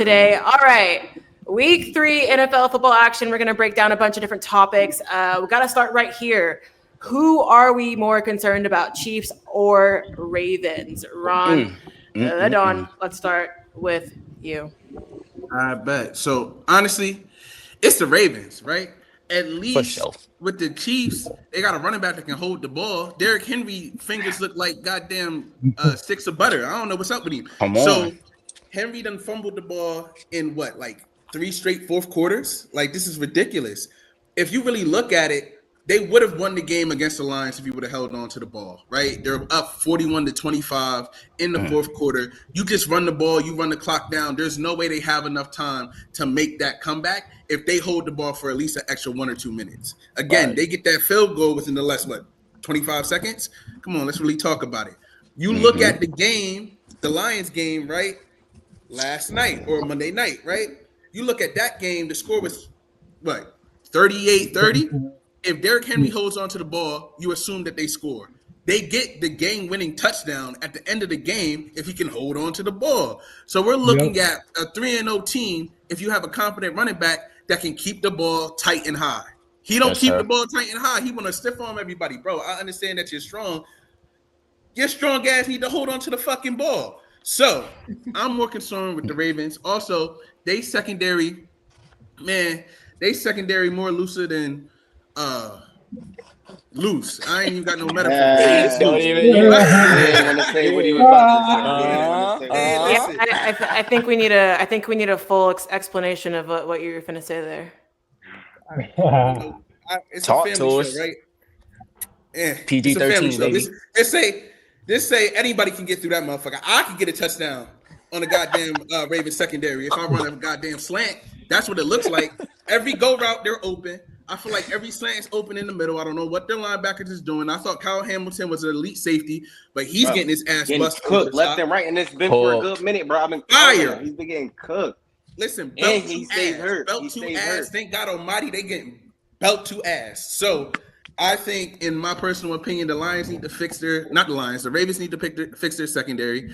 today. All right. Week 3 NFL football action. We're going to break down a bunch of different topics. We got to start right here. Who are we more concerned about, Chiefs or Ravens? Ron, Don, let's start with you. I bet. So honestly, it's the Ravens, right? At For least sure. with the Chiefs, they got a running back that can hold the ball. Derrick Henry fingers look like goddamn sticks of butter. I don't know what's up with him. Come So on. Henry done fumbled the ball in what, like 3 straight fourth quarters? Like, this is ridiculous. If you really look at it, they would have won the game against the Lions if you would have held on to the ball, right? They're up 41-25 in the fourth quarter. You just run the ball, you run the clock down. There's no way they have enough time to make that comeback if they hold the ball for at least an extra 1 or 2 minutes. Again, They get that field goal within the last, 25 seconds? Come on, let's really talk about it. You look at the game, the Lions game, right? Last night or Monday night, right? You look at that game, the score was, 38-30? If Derrick Henry holds onto the ball, you assume that they score. They get the game-winning touchdown at the end of the game if he can hold on to the ball. So we're looking at a 3-0 team if you have a confident running back that can keep the ball tight and high. He don't keep the ball tight and high. He want to stiff arm everybody. Bro, I understand that you're strong. Your strong ass need to hold on to the fucking ball. So I'm more concerned with the Ravens. Also, they secondary more looser than loose. I ain't even got no metaphor. Don't even. He didn't want to say what he was about to say. I think we need a full explanation of what you're going to say there. It's Talk a to family us. show, right? Yeah, PG-13, baby. Just say anybody can get through that motherfucker. I can get a touchdown on a goddamn Ravens secondary if I run a goddamn slant. That's what it looks like. Every go route, they're open. I feel like every slant is open in the middle. I don't know what their linebackers is doing. I thought Kyle Hamilton was an elite safety, but he's getting his ass busted. Cooked left and right, and it's been for a good minute, bro. I've been fired. He's been getting cooked. Listen, and he stayed hurt. Belt to ass. Thank God Almighty, they getting belt to ass. So I think, in my personal opinion, the Ravens need to fix their secondary.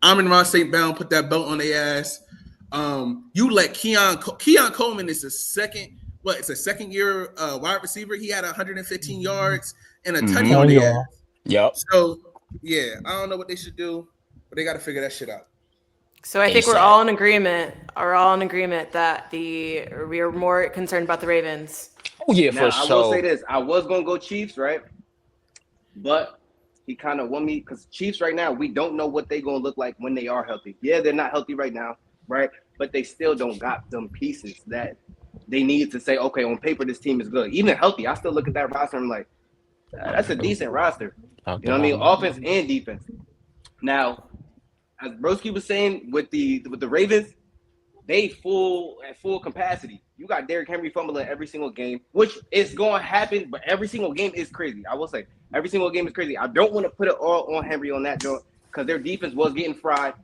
Amon-Ra St. Brown put that belt on their ass. You let Keon Coleman is the second year wide receiver. He had 115 yards and a tutty on the ass. Yep. So yeah, I don't know what they should do, but they got to figure that shit out. So I think we're all in agreement. That we are more concerned about the Ravens. Oh yeah, for sure. I will say this: I was gonna go Chiefs, right? But he kind of won me because Chiefs right now, we don't know what they're gonna look like when they are healthy. Yeah, they're not healthy right now, right? But they still don't got them pieces that they need to say, okay, on paper this team is good. Even healthy, I still look at that roster and I'm like, that's a decent roster. You know what I mean? Offense and defense. Now, as Broski was saying with the Ravens, they at full capacity. You got Derrick Henry fumbling every single game, which is going to happen, but every single game is crazy. I will say, every single game is crazy. I don't want to put it all on Henry on that joint because their defense was getting fried.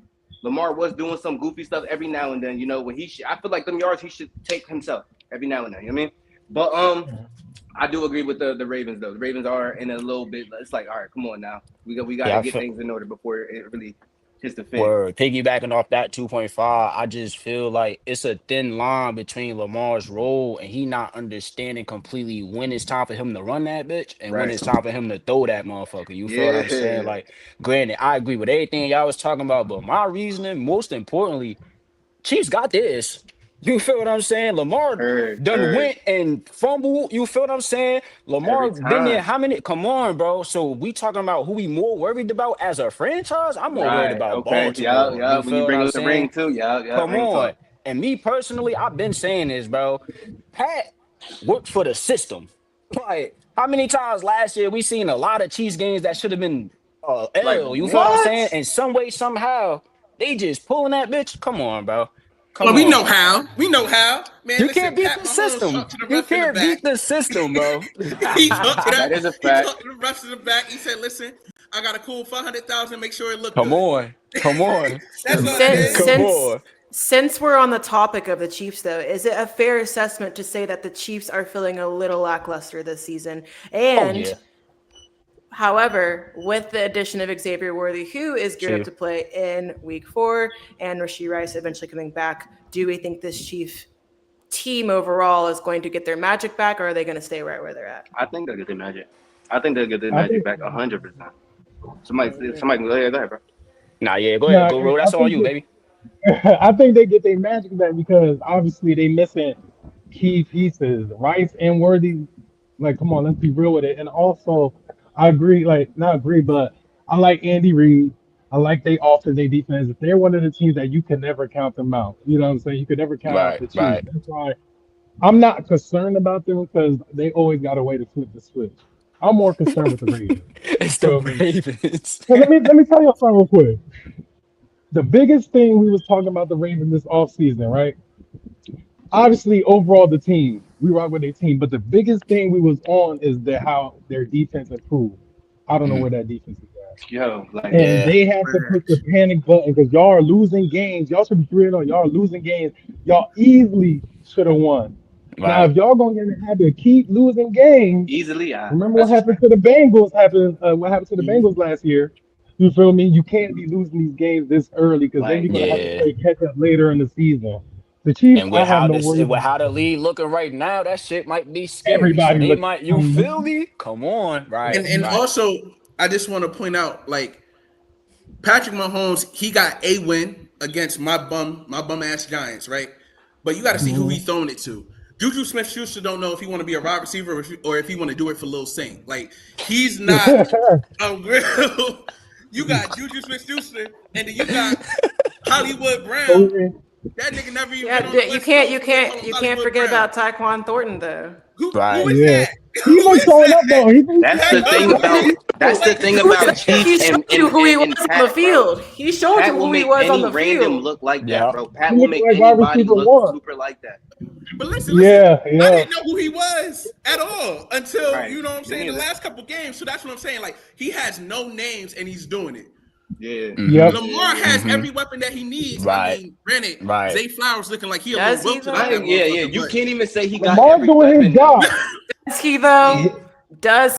Lamar was doing some goofy stuff every now and then. You know, when I feel like them yards he should take himself every now and then. You know what I mean? But I do agree with the Ravens though. The Ravens are in a little bit. It's like, all right, come on now. We got to get things in order before it really hits the fan. Word. Piggybacking off that 2.5, I just feel like it's a thin line between Lamar's role and he not understanding completely when it's time for him to run that bitch and when it's time for him to throw that motherfucker. You feel what I'm saying? Like, granted, I agree with everything y'all was talking about, but my reasoning, most importantly, Chiefs got this. You feel what I'm saying? Lamar went and fumbled. You feel what I'm saying? Lamar been there how many? Come on, bro. So we talking about who we more worried about as a franchise? I'm more worried about Baltimore. Yeah. You When you bring up the ring too, Come on. And me personally, I've been saying this, bro. Pat worked for the system. Like, how many times last year we seen a lot of Chiefs games that should have been L? You feel what I'm saying? In some way, somehow, they just pulling that bitch. Come on, bro. We know how. Man, you can't beat the system. You can't beat the system, bro. He talked to that is a fact. He talked to the rest of the back. He said, listen, I got a cool 500,000. Make sure it look Come good. Come on. Since we're on the topic of the Chiefs, though, is it a fair assessment to say that the Chiefs are feeling a little lackluster this season? And However, with the addition of Xavier Worthy, who is geared up to play in week 4, and Rashee Rice eventually coming back, do we think this Chief team overall is going to get their magic back, or are they going to stay right where they're at? I think they'll get their magic. I think they'll get their magic back 100%. Somebody can go ahead, bro. Nah, yeah, go ahead, go roll. That's all you, baby. I think they get their magic back because obviously they missing key pieces. Rice and Worthy, like, come on, let's be real with it. And also, I agree, like, not agree, but I like Andy Reid. I like they alter their defense. They're one of the teams that you can never count them out. You know what I'm saying? You could never count out the Chiefs. Right. That's why I'm not concerned about them because they always got a way to flip the switch. I'm more concerned with the Ravens. It's the Ravens. So let me tell you something real quick. The biggest thing we was talking about the Ravens this offseason, right? Obviously, overall, the team, we rock with their team, but the biggest thing we was on is how their defense improved. I don't know where that defense is at. Yo, like, and they have to push the panic button because y'all are losing games. Y'all should be 3-0. Y'all are losing games. Y'all easily should have won. Right. Now, if y'all gonna get in the habit of keep losing games, easily, remember what happened to the Bengals? What happened to the Bengals last year? You feel me? You can't be losing these games this early because then you're gonna have to play catch up later in the season. The Chiefs, and with how the league looking right now, that shit might be scary. Everybody, so they might. You feel me? Come on, right? And also, I just want to point out, like, Patrick Mahomes, he got a win against my bum ass Giants, right? But you got to see who he's throwing it to. Juju Smith-Schuster don't know if he want to be a wide receiver or if he want to do it for Lil Saint. Like, he's not a real. You got Juju Smith-Schuster, and then you got Hollywood Brown. That nigga never even. Yeah, you can't forget about Tyquan Thornton though. Who is that? He was showing up though. That's the thing about Chiefs. He showed you who he was on the field. He showed you who he was on the field. Look like that, bro. Pat will make anybody look super like that. But listen, I didn't know who he was at all until you know what I'm saying. The last couple games. So that's what I'm saying. Like, he has no names and he's doing it. Yeah. Lamar has every weapon that he needs. Right. I mean, granted, Zay Flowers looking like he a little rope to that. Yeah. You can't even say he got Lamar's doing his job. Does he though? Does